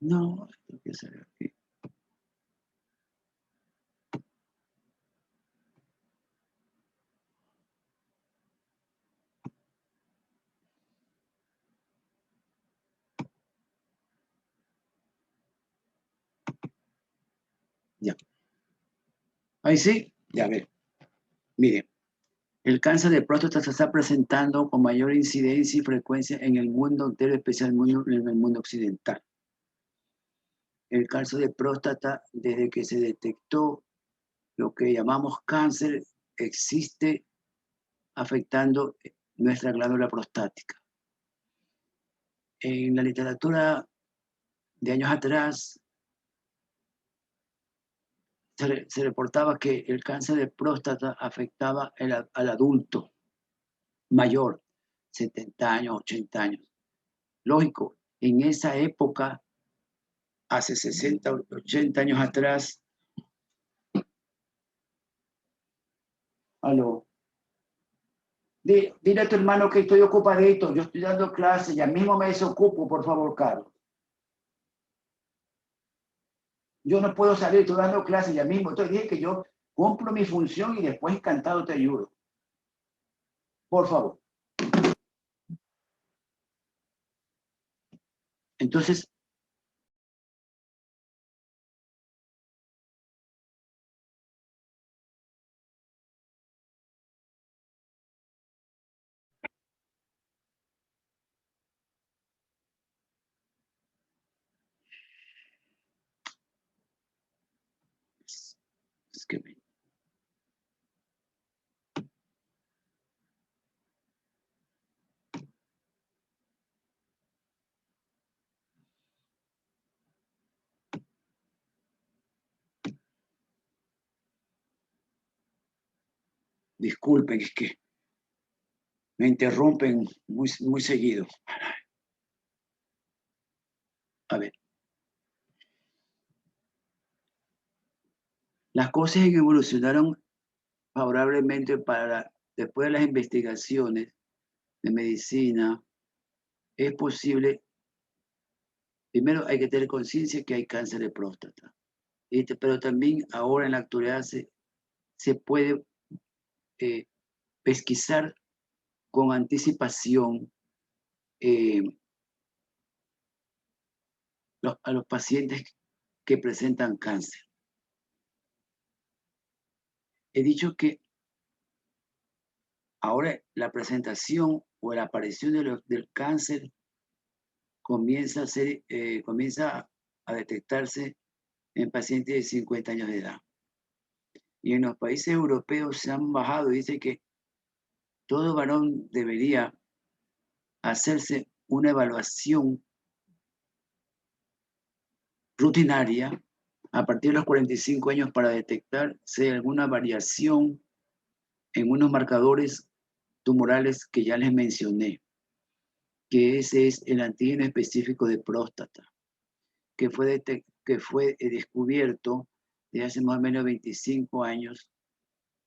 No, esto que sale aquí. Ya. Ahí sí, ya ve. Mire, el cáncer de próstata se está presentando con mayor incidencia y frecuencia en el mundo entero, especialmente en el mundo occidental. El cáncer de próstata, desde que se detectó lo que llamamos cáncer, existe afectando nuestra glándula prostática. En la literatura de años atrás se reportaba que el cáncer de próstata afectaba al adulto mayor, 70 años, 80 años. Lógico, en esa época, hace 60, 80 años atrás, aló, dile a tu hermano que estoy ocupadito, yo estoy dando clase, ya mismo me desocupo, por favor, Carlos. Yo no puedo salir, estoy dando clase ya mismo. Entonces dije que yo cumplo mi función y después encantado te ayudo. Por favor. Entonces, es que disculpen, es que me interrumpen muy, muy seguido. A ver, las cosas evolucionaron favorablemente para después de las investigaciones de medicina. Es posible, primero hay que tener conciencia que hay cáncer de próstata, pero también ahora en la actualidad se puede eh, pesquisar con anticipación eh, a los pacientes que presentan cáncer. He dicho que ahora la presentación o la aparición del cáncer comienza a detectarse en pacientes de 50 años de edad. Y en los países europeos se han bajado y dice que todo varón debería hacerse una evaluación rutinaria a partir de los 45 años para detectar si hay alguna variación en unos marcadores tumorales que ya les mencioné, que ese es el antígeno específico de próstata, que fue descubierto de hace más o menos 25 años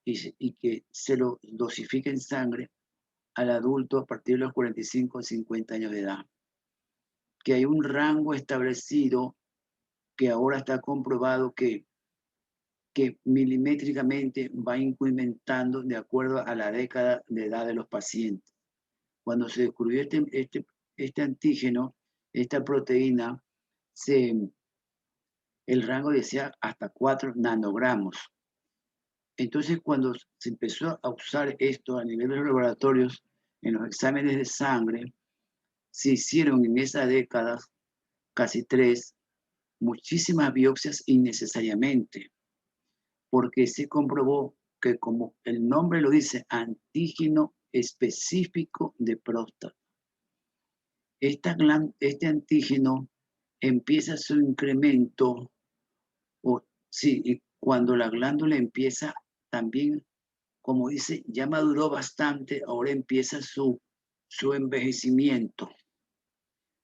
y que se lo dosifica en sangre al adulto a partir de los 45 o 50 años de edad. Que hay un rango establecido que ahora está comprobado que milimétricamente va incrementando de acuerdo a la década de edad de los pacientes. Cuando se descubrió este antígeno, esta proteína, el rango decía hasta 4 nanogramos. Entonces, cuando se empezó a usar esto a nivel de los laboratorios, en los exámenes de sangre, se hicieron en esas décadas, casi 3, muchísimas biopsias innecesariamente, porque se comprobó que, como el nombre lo dice, antígeno específico de próstata. Este antígeno empieza su incremento, y cuando la glándula empieza también, como dice, ya maduró bastante, ahora empieza su envejecimiento,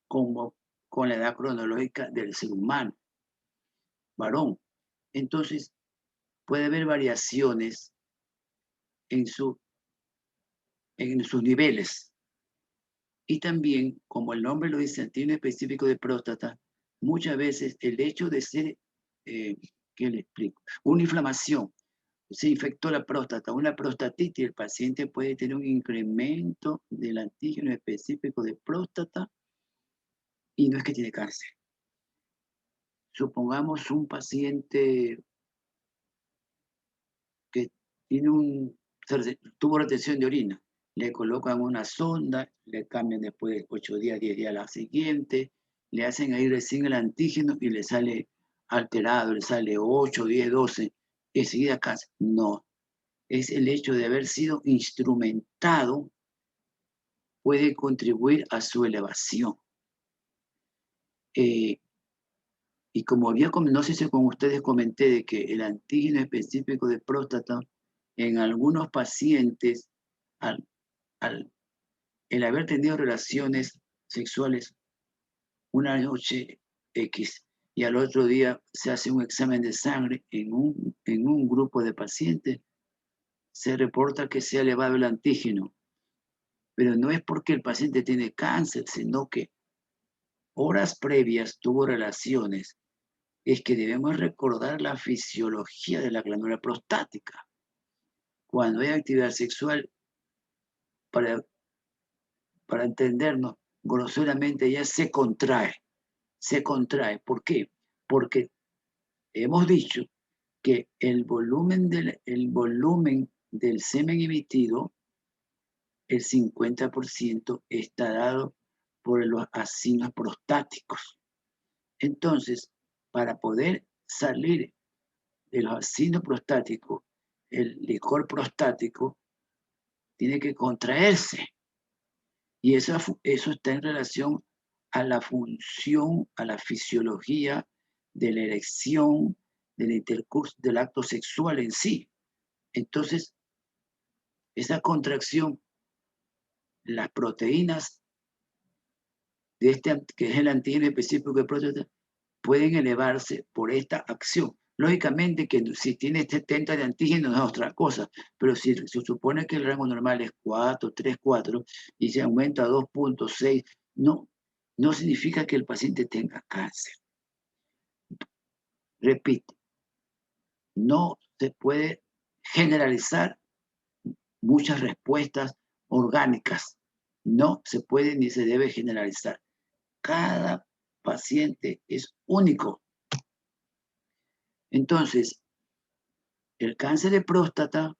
como con la edad cronológica del ser humano, varón. Entonces, puede haber variaciones en sus niveles. Y también, como el nombre lo dice, antígeno específico de próstata, muchas veces el hecho de ser, ¿qué le explico? Una inflamación, se infectó la próstata, una prostatitis, el paciente puede tener un incremento del antígeno específico de próstata y no es que tiene cáncer. Supongamos un paciente que tiene tuvo retención de orina, le colocan una sonda, le cambian después de 8 días, 10 días a la siguiente, le hacen ahí recién el antígeno y le sale alterado, le sale 8, 10, 12, enseguida cáncer. No, es el hecho de haber sido instrumentado puede contribuir a su elevación. Y como no sé si con ustedes comenté de que el antígeno específico de próstata en algunos pacientes, al, el haber tenido relaciones sexuales una noche X y al otro día se hace un examen de sangre en un grupo de pacientes, se reporta que se ha elevado el antígeno. Pero no es porque el paciente tiene cáncer, sino que horas previas tuvo relaciones. Es que debemos recordar la fisiología de la glándula prostática. Cuando hay actividad sexual, para, para entendernos, groseramente ella se contrae. Se contrae. ¿Por qué? Porque hemos dicho que el volumen del semen emitido, el 50% está dado por los acinos prostáticos. Entonces, para poder salir de los acinos prostáticos, el licor prostático tiene que contraerse. Y eso está en relación a la función, a la fisiología de la erección, del intercurso, del acto sexual en sí. Entonces, esa contracción, las proteínas de que es el antígeno específico de próstata, pueden elevarse por esta acción. Lógicamente que si tiene 70 de antígeno es otra cosa, pero si se supone que el rango normal es 4, 3, 4 y se aumenta a 2.6, no significa que el paciente tenga cáncer. Repito, no se puede generalizar muchas respuestas orgánicas. No se puede ni se debe generalizar. Cada paciente es único. Entonces, el cáncer de próstata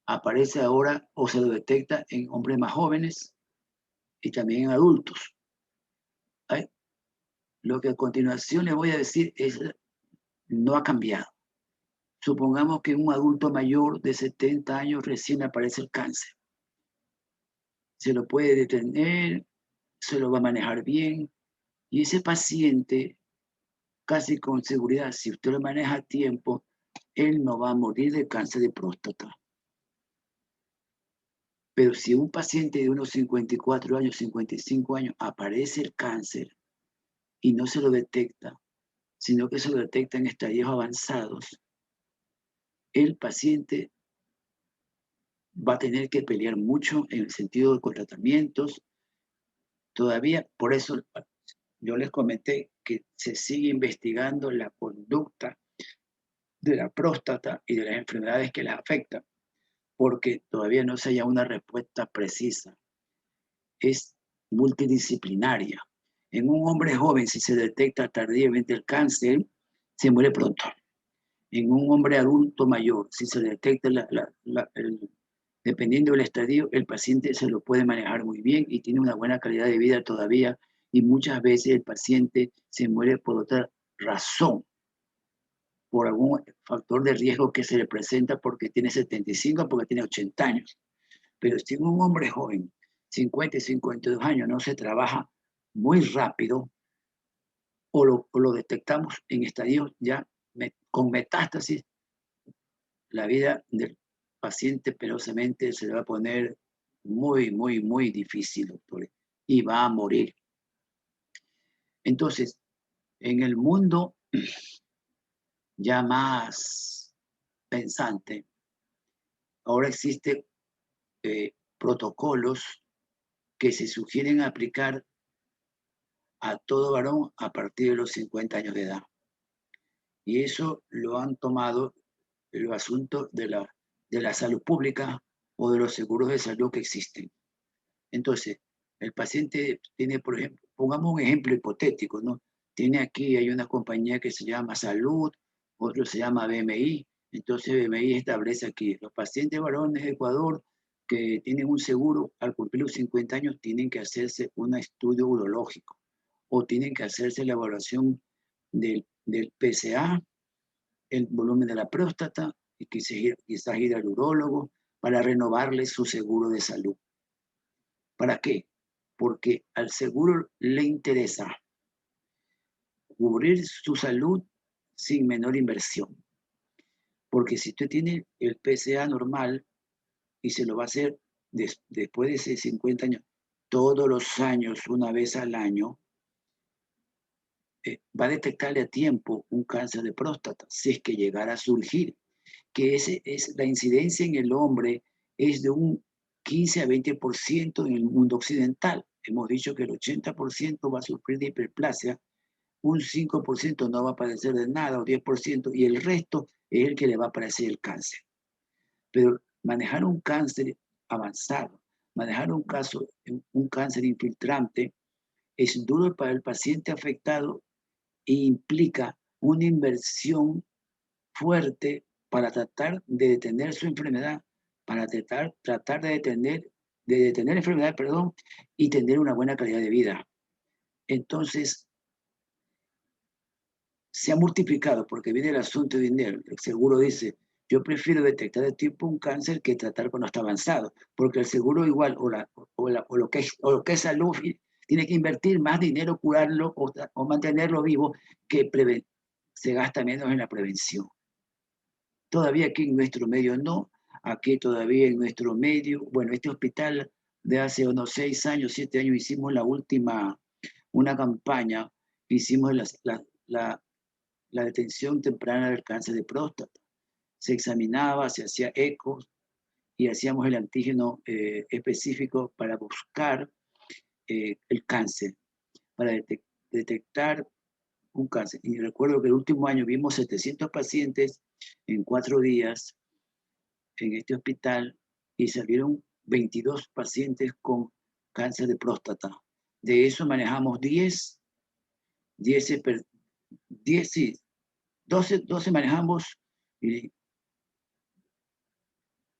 aparece ahora o se lo detecta en hombres más jóvenes y también en adultos. ¿Ay? Lo que a continuación les voy a decir no ha cambiado. Supongamos que un adulto mayor de 70 años recién aparece el cáncer. Se lo puede detener, se lo va a manejar bien y ese paciente, casi con seguridad, si usted lo maneja a tiempo, él no va a morir de cáncer de próstata. Pero si un paciente de unos 54 años, 55 años, aparece el cáncer y no se lo detecta, sino que se lo detecta en estadios avanzados, el paciente va a tener que pelear mucho en el sentido de con tratamientos. Todavía, por eso yo les comenté que se sigue investigando la conducta de la próstata y de las enfermedades que las afectan, porque todavía no se halla una respuesta precisa. Es multidisciplinaria. En un hombre joven, si se detecta tardíamente el cáncer, se muere pronto. En un hombre adulto mayor, si se detecta dependiendo del estadio, el paciente se lo puede manejar muy bien y tiene una buena calidad de vida todavía. Y muchas veces el paciente se muere por otra razón, por algún factor de riesgo que se le presenta porque tiene 75, porque tiene 80 años. Pero si un hombre joven, 50 y 52 años, no se trabaja muy rápido o lo detectamos en estadios ya con metástasis, la vida del paciente penosamente se le va a poner muy, muy, muy difícil, doctores, y va a morir. Entonces, en el mundo ya más pensante, ahora existen protocolos que se sugieren aplicar a todo varón a partir de los 50 años de edad. Y eso lo han tomado los asuntos de la salud pública o de los seguros de salud que existen. Entonces, el paciente tiene, por ejemplo, pongamos un ejemplo hipotético, ¿no? Tiene aquí, hay una compañía que se llama Salud, otro se llama BMI. Entonces, BMI establece aquí, los pacientes varones de Ecuador que tienen un seguro, al cumplir los 50 años, tienen que hacerse un estudio urológico o tienen que hacerse la evaluación del PSA, el volumen de la próstata, y quizás ir al urólogo para renovarle su seguro de salud. ¿Para qué? Porque al seguro le interesa cubrir su salud sin menor inversión. Porque si usted tiene el PSA normal y se lo va a hacer después de esos 50 años, todos los años, una vez al año, va a detectarle a tiempo un cáncer de próstata, si es que llegara a surgir. Que la incidencia en el hombre es de un 15 a 20% en el mundo occidental. Hemos dicho que el 80% va a sufrir de hiperplasia, un 5% no va a padecer de nada, o 10%, y el resto es el que le va a aparecer el cáncer. Pero manejar un cáncer avanzado, manejar un cáncer infiltrante, es duro para el paciente afectado e implica una inversión fuerte para tratar de detener su enfermedad, para tratar de detener la enfermedad, perdón, y tener una buena calidad de vida. Entonces, se ha multiplicado porque viene el asunto de dinero. El seguro dice, yo prefiero detectar de tiempo un cáncer que tratar cuando está avanzado, porque el seguro igual o lo que es salud tiene que invertir más dinero, curarlo o mantenerlo vivo, que se gasta menos en la prevención. Todavía aquí en nuestro medio no, aquí todavía en nuestro medio, bueno, este hospital de hace unos 6 años, 7 años, hicimos una campaña, hicimos la detención temprana del cáncer de próstata. Se examinaba, se hacía ecos y hacíamos el antígeno específico para buscar el cáncer, para detectar un cáncer. Y recuerdo que el último año vimos 700 pacientes en 4 días en este hospital y salieron 22 pacientes con cáncer de próstata. De eso manejamos 10, 10 12 manejamos y,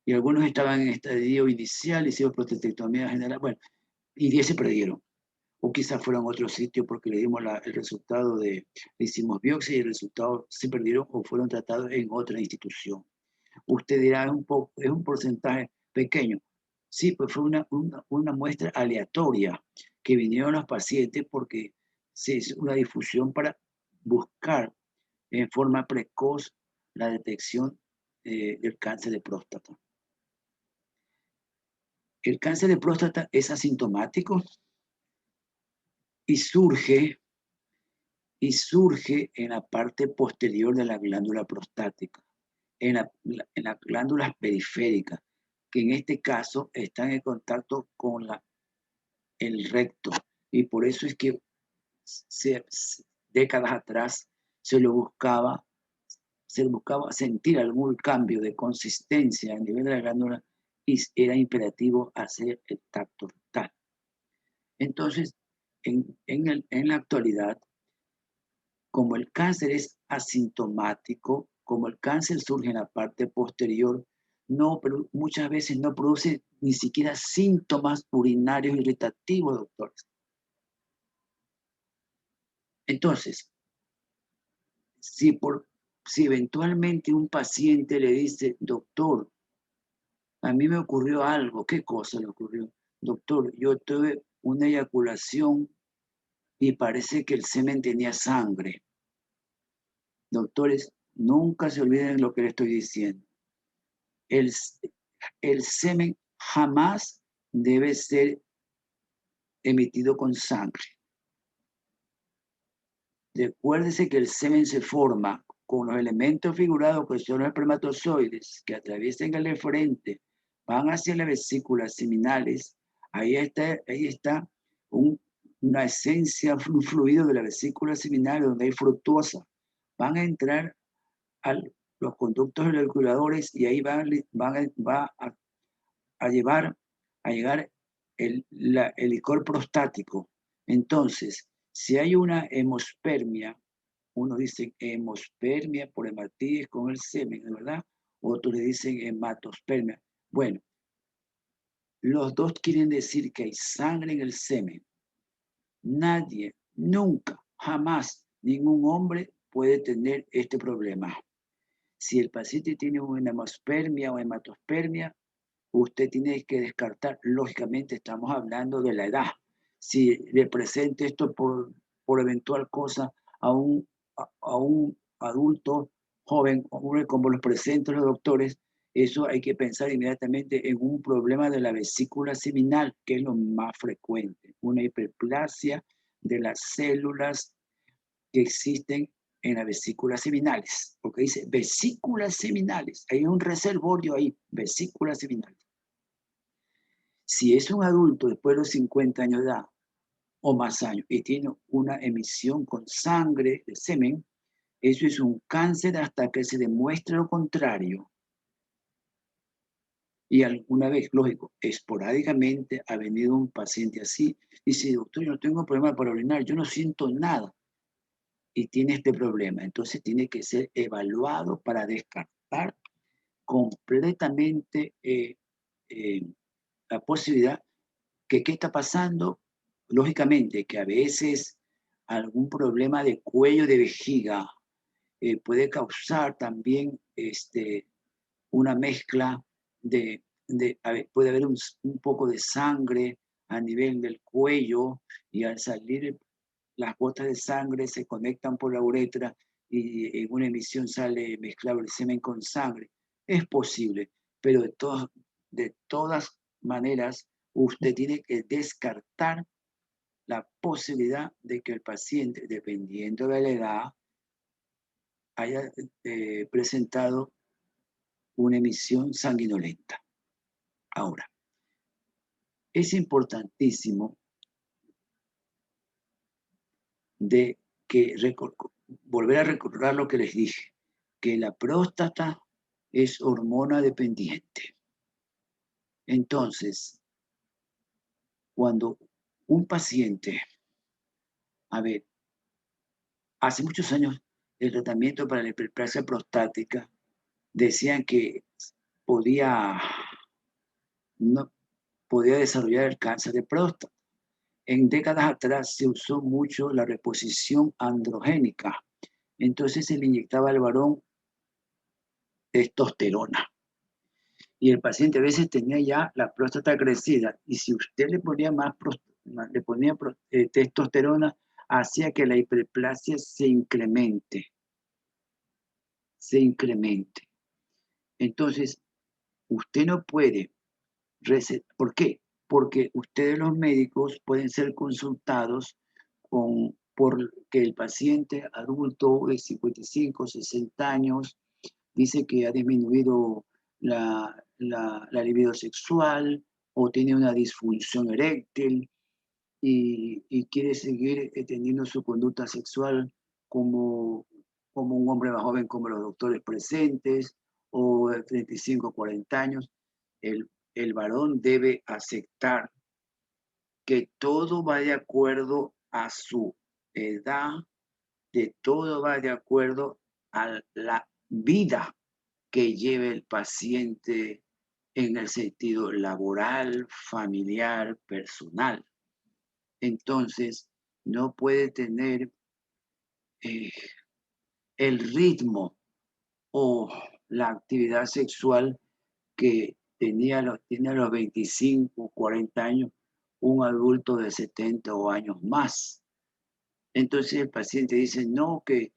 y algunos estaban en estadio inicial, hicimos prostatectomía general, bueno, y 10 se perdieron. O quizás fueron a otro sitio porque le dimos el resultado le hicimos biopsia y el resultado se perdieron o fueron tratados en otra institución. Usted dirá, es un porcentaje pequeño. Sí, pues fue una muestra aleatoria que vinieron los pacientes porque se hizo una difusión para buscar en forma precoz la detección del cáncer de próstata. El cáncer de próstata es asintomático y surge en la parte posterior de la glándula prostática, en las glándulas periféricas, que en este caso están en contacto con el recto. Y por eso es que décadas atrás se buscaba sentir algún cambio de consistencia a nivel de la glándula y era imperativo hacer el tacto rectal. Entonces, en la actualidad, como el cáncer es asintomático, como el cáncer surge en la parte posterior, muchas veces no produce ni siquiera síntomas urinarios irritativos, doctores. Entonces, si eventualmente un paciente le dice, doctor, a mí me ocurrió algo, ¿qué cosa le ocurrió? Doctor, yo tuve una eyaculación y parece que el semen tenía sangre. Doctores, nunca se olviden lo que le estoy diciendo. El semen jamás debe ser emitido con sangre. Recuérdese que el semen se forma con los elementos figurados que son los espermatozoides que atraviesan el eferente, van hacia las vesículas seminales. Ahí está una esencia, un fluido de la vesícula seminal donde hay fructuosa. Van a entrar a los conductos circuladores y ahí va a llegar el licor prostático. Entonces, si hay una hemospermia, uno dice hemospermia por hematíes con el semen, ¿verdad? Otros le dicen hematospermia. Bueno, los dos quieren decir que hay sangre en el semen. Nadie, nunca, jamás, ningún hombre puede tener este problema. Si el paciente tiene una hemospermia o hematospermia, usted tiene que descartar, lógicamente estamos hablando de la edad. Si le presenta esto por eventual cosa a un adulto joven, como los presentan los doctores, eso hay que pensar inmediatamente en un problema de la vesícula seminal, que es lo más frecuente, una hiperplasia de las células que existen en las vesículas seminales, porque dice vesículas seminales, hay un reservorio ahí, vesículas seminales. Si es un adulto después de los 50 años de edad o más años y tiene una emisión con sangre de semen, eso es un cáncer hasta que se demuestre lo contrario. Y alguna vez, lógico, esporádicamente ha venido un paciente así y dice, doctor, yo no tengo problema para orinar, yo no siento nada y tiene este problema. Entonces tiene que ser evaluado para descartar completamente la posibilidad que qué está pasando. Lógicamente que a veces algún problema de cuello de vejiga puede causar también una mezcla puede haber un poco de sangre a nivel del cuello y al salir las gotas de sangre se conectan por la uretra y en una emisión sale mezclado el semen con sangre. Es posible, pero de todas maneras usted tiene que descartar la posibilidad de que el paciente, dependiendo de la edad, haya presentado una emisión sanguinolenta. Ahora, es importantísimo de que volver a recordar lo que les dije, que la próstata es hormona dependiente. Entonces, cuando un paciente, a ver, hace muchos años el tratamiento para la hiperplasia prostática decían que podía, no, podía desarrollar el cáncer de próstata. En décadas atrás se usó mucho la reposición androgénica. Entonces se le inyectaba al varón testosterona. Y el paciente a veces tenía ya la próstata crecida. Y si usted le ponía testosterona, hacía que la hiperplasia se incremente. Entonces, usted no puede ¿por qué? Porque ustedes los médicos pueden ser consultados porque el paciente adulto de 55, 60 años dice que ha disminuido la libido sexual o tiene una disfunción eréctil y quiere seguir teniendo su conducta sexual como un hombre más joven como los doctores presentes o de 35, 40 años. El varón debe aceptar que todo va de acuerdo a su edad, que todo va de acuerdo a la vida que lleve el paciente en el sentido laboral, familiar, personal. Entonces, no puede tener el ritmo o la actividad sexual que tiene a los 25, 40 años un adulto de 70 o años más. Entonces el paciente dice, no, que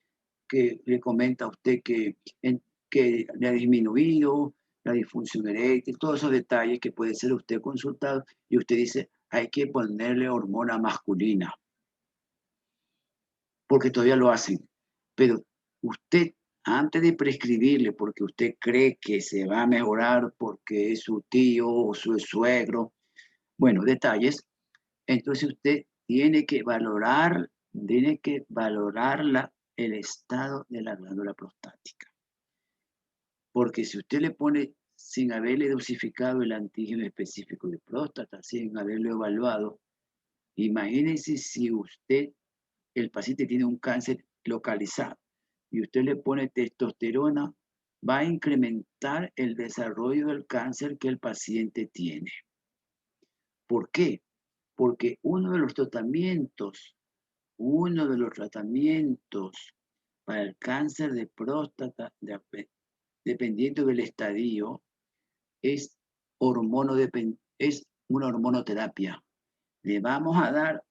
le comenta a usted que le ha disminuido la disfunción eréctil, todos esos detalles que puede ser usted consultado y usted dice, hay que ponerle hormona masculina, porque todavía lo hacen. Pero usted, antes de prescribirle, porque usted cree que se va a mejorar porque es su tío o su suegro, bueno, detalles, entonces usted tiene que valorar el estado de la glándula prostática. Porque si usted le pone, sin haberle dosificado el antígeno específico de próstata, sin haberlo evaluado, imagínense si el paciente tiene un cáncer localizado y usted le pone testosterona, va a incrementar el desarrollo del cáncer que el paciente tiene. ¿Por qué? Porque uno de los tratamientos para el cáncer de próstata, dependiendo del estadio, es una hormonoterapia. Le vamos a dar,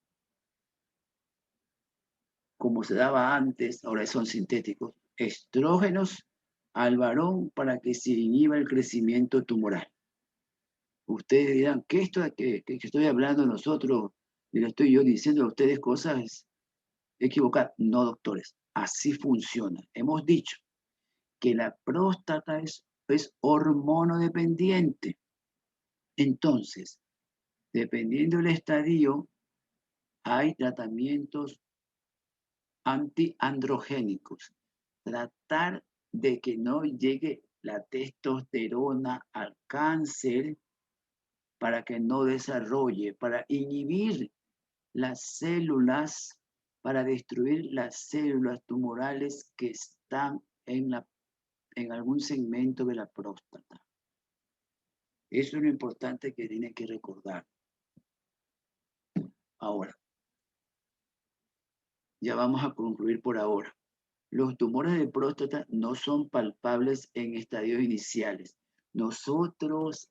como se daba antes, ahora son sintéticos, estrógenos al varón para que se inhiba el crecimiento tumoral. Ustedes dirán, ¿qué estoy hablando nosotros? Y le estoy yo diciendo a ustedes cosas equivocadas. No, doctores, así funciona. Hemos dicho que la próstata es hormonodependiente. Entonces, dependiendo del estadio, hay tratamientos antiandrogénicos. Tratar de que no llegue la testosterona al cáncer para que no desarrolle, para inhibir las células, para destruir las células tumorales que están en algún segmento de la próstata. Eso es lo importante que tiene que recordar. Ahora, ya vamos a concluir por ahora. Los tumores de próstata no son palpables en estadios iniciales. Nosotros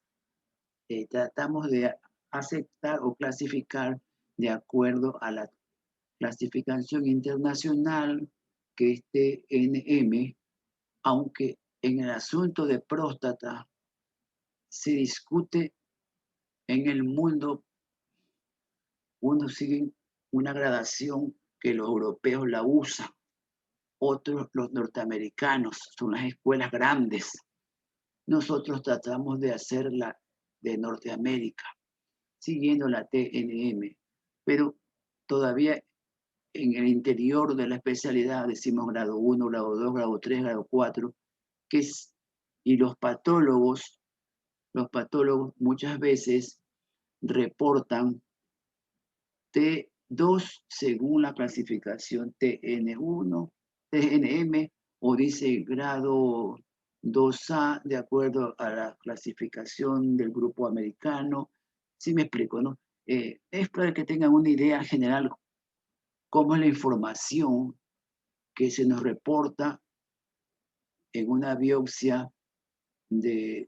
tratamos de aceptar o clasificar de acuerdo a la clasificación internacional que es TNM, aunque en el asunto de próstata se discute en el mundo, uno sigue una gradación que los europeos la usan, otros los norteamericanos, son las escuelas grandes. Nosotros tratamos de hacerla de Norteamérica, siguiendo la TNM, pero todavía en el interior de la especialidad decimos grado 1, grado 2, grado 3, grado 4, y los patólogos muchas veces reportan T2 según la clasificación TN1, TNM, o dice grado 2A de acuerdo a la clasificación del grupo americano. ¿Sí me explico, no? Es para que tengan una idea general cómo es la información que se nos reporta en una biopsia que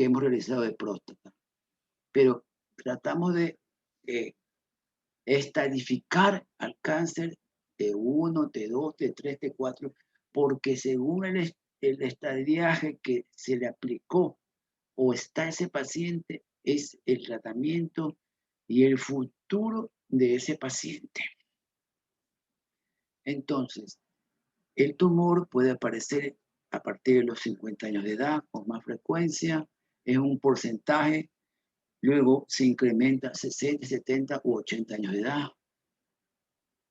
hemos realizado de próstata. Pero tratamos de estadificar al cáncer T1, T2, T3, T4, porque según el estadiaje que se le aplicó o está ese paciente, es el tratamiento y el futuro de ese paciente. Entonces, el tumor puede aparecer a partir de los 50 años de edad con más frecuencia, es un porcentaje, luego se incrementa a 60, 70 u 80 años de edad.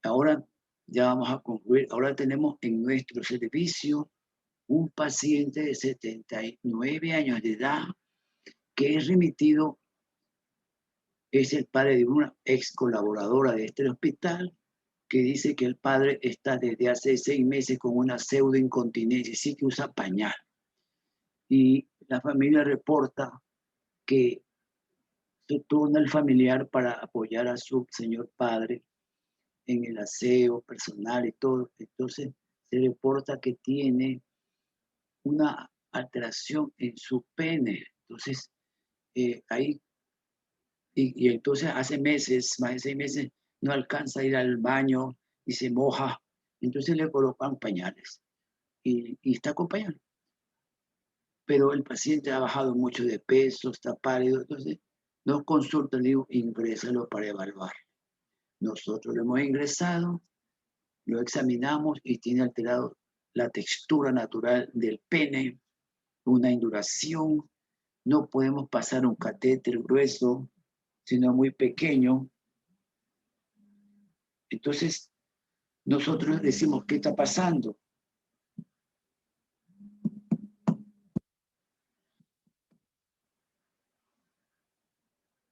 Ahora ya vamos a concluir. Ahora tenemos en nuestro servicio un paciente de 79 años de edad que es remitido, es el padre de una ex colaboradora de este hospital, que dice que el padre está desde hace 6 meses con una pseudoincontinencia, sí que usa pañal. Y la familia reporta que se turna el familiar para apoyar a su señor padre en el aseo personal y todo. Entonces se reporta que tiene una alteración en su pene. Entonces, ahí, y entonces hace meses, más de 6 meses, no alcanza a ir al baño y se moja. Entonces le colocan pañales y está con pañales. Pero el paciente ha bajado mucho de peso, está pálido, entonces nos consulta, le digo, ingrésalo para evaluar. Nosotros lo hemos ingresado, lo examinamos y tiene alterado la textura natural del pene, una induración. No podemos pasar un catéter grueso, sino muy pequeño. Entonces, nosotros decimos, ¿qué está pasando?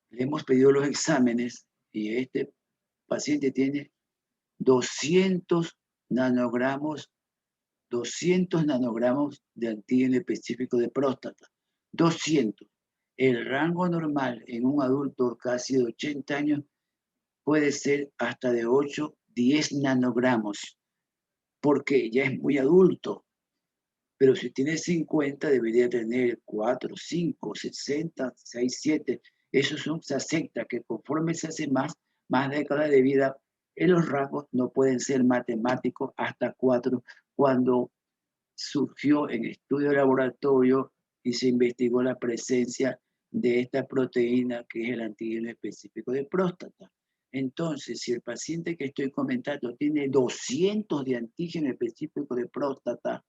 Le hemos pedido los exámenes y este paciente tiene 200 nanogramos de antígeno específico de próstata. 200. El rango normal en un adulto casi de 80 años puede ser hasta de 8, 10 nanogramos, porque ya es muy adulto. Pero si tiene 50, debería tener 4, 5, 60, 6, 7. Eso se acepta que conforme se hace más décadas de vida, en los rangos no pueden ser matemáticos hasta 4, cuando surgió en estudio de laboratorio y se investigó la presencia de esta proteína que es el antígeno específico de próstata. Entonces, si el paciente que estoy comentando tiene 200 de antígeno específico de próstata,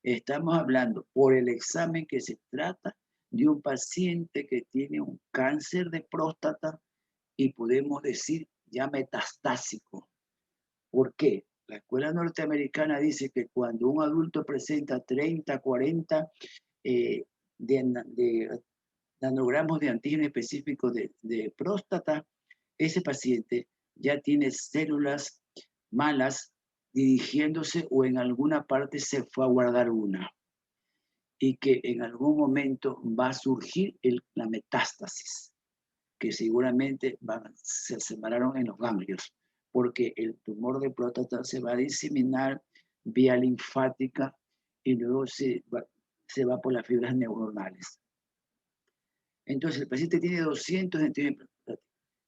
estamos hablando por el examen que se trata de un paciente que tiene un cáncer de próstata y podemos decir ya metastásico. ¿Por qué? La escuela norteamericana dice que cuando un adulto presenta 30, 40 de nanogramos de antígeno específico de próstata, ese paciente ya tiene células malas dirigiéndose o en alguna parte se fue a guardar una y que en algún momento va a surgir la metástasis, que seguramente se separaron en los ganglios, porque el tumor de próstata se va a diseminar vía linfática y luego se va por las fibras neuronales. Entonces, el paciente tiene 200 centímetros.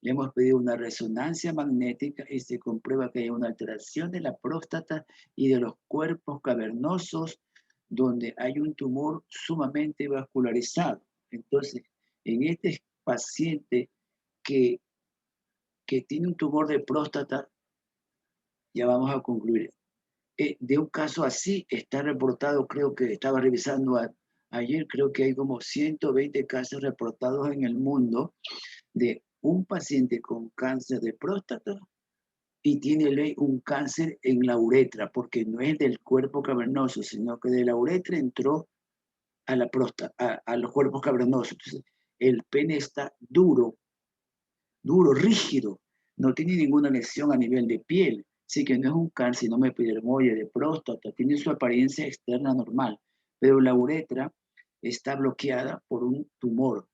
Le hemos pedido una resonancia magnética y se comprueba que hay una alteración de la próstata y de los cuerpos cavernosos donde hay un tumor sumamente vascularizado. Entonces, en este paciente que tiene un tumor de próstata, ya vamos a concluir. De un caso así está reportado, creo que estaba revisando ayer, creo que hay como 120 casos reportados en el mundo de un paciente con cáncer de próstata y tiene un cáncer en la uretra, porque no es del cuerpo cavernoso, sino que de la uretra entró a la próstata, a los cuerpos cavernosos. Entonces, el pene está duro, rígido, no tiene ninguna lesión a nivel de piel, sí que no es un carcinoma epidermoide de próstata, tiene su apariencia externa normal, pero la uretra está bloqueada por un tumor.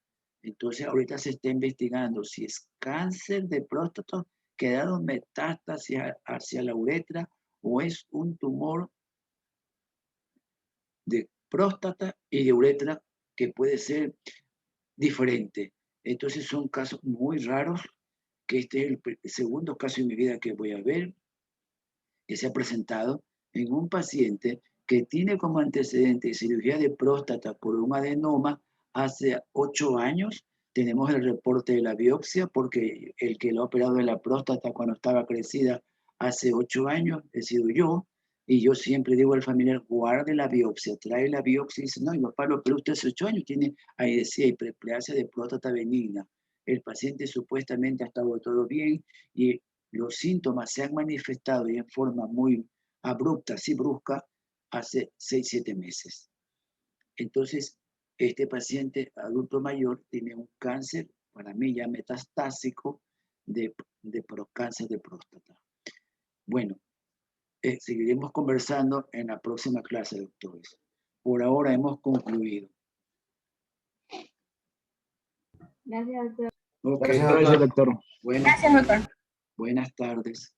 Entonces ahorita se está investigando si es cáncer de próstata que ha dado metástasis hacia la uretra o es un tumor de próstata y de uretra que puede ser diferente. Entonces son casos muy raros, que este es el segundo caso en mi vida que voy a ver, que se ha presentado en un paciente que tiene como antecedente cirugía de próstata por un adenoma hace 8 años. Tenemos el reporte de la biopsia porque el que lo ha operado de la próstata cuando estaba crecida hace 8 años he sido yo. Y yo siempre digo al familiar, guarde la biopsia, trae la biopsia y dice, no, mi papá lo operó usted hace 8 años, ahí decía, hiperplasia de próstata benigna. El paciente supuestamente ha estado todo bien y los síntomas se han manifestado y en forma muy abrupta, así brusca, hace 6, 7 meses. Entonces, este paciente adulto mayor tiene un cáncer, para mí ya metastásico, de cáncer de próstata. Bueno, seguiremos conversando en la próxima clase, doctores. Por ahora hemos concluido. Gracias, doctor. Okay. Gracias, doctor. Gracias, doctor. Buenas tardes.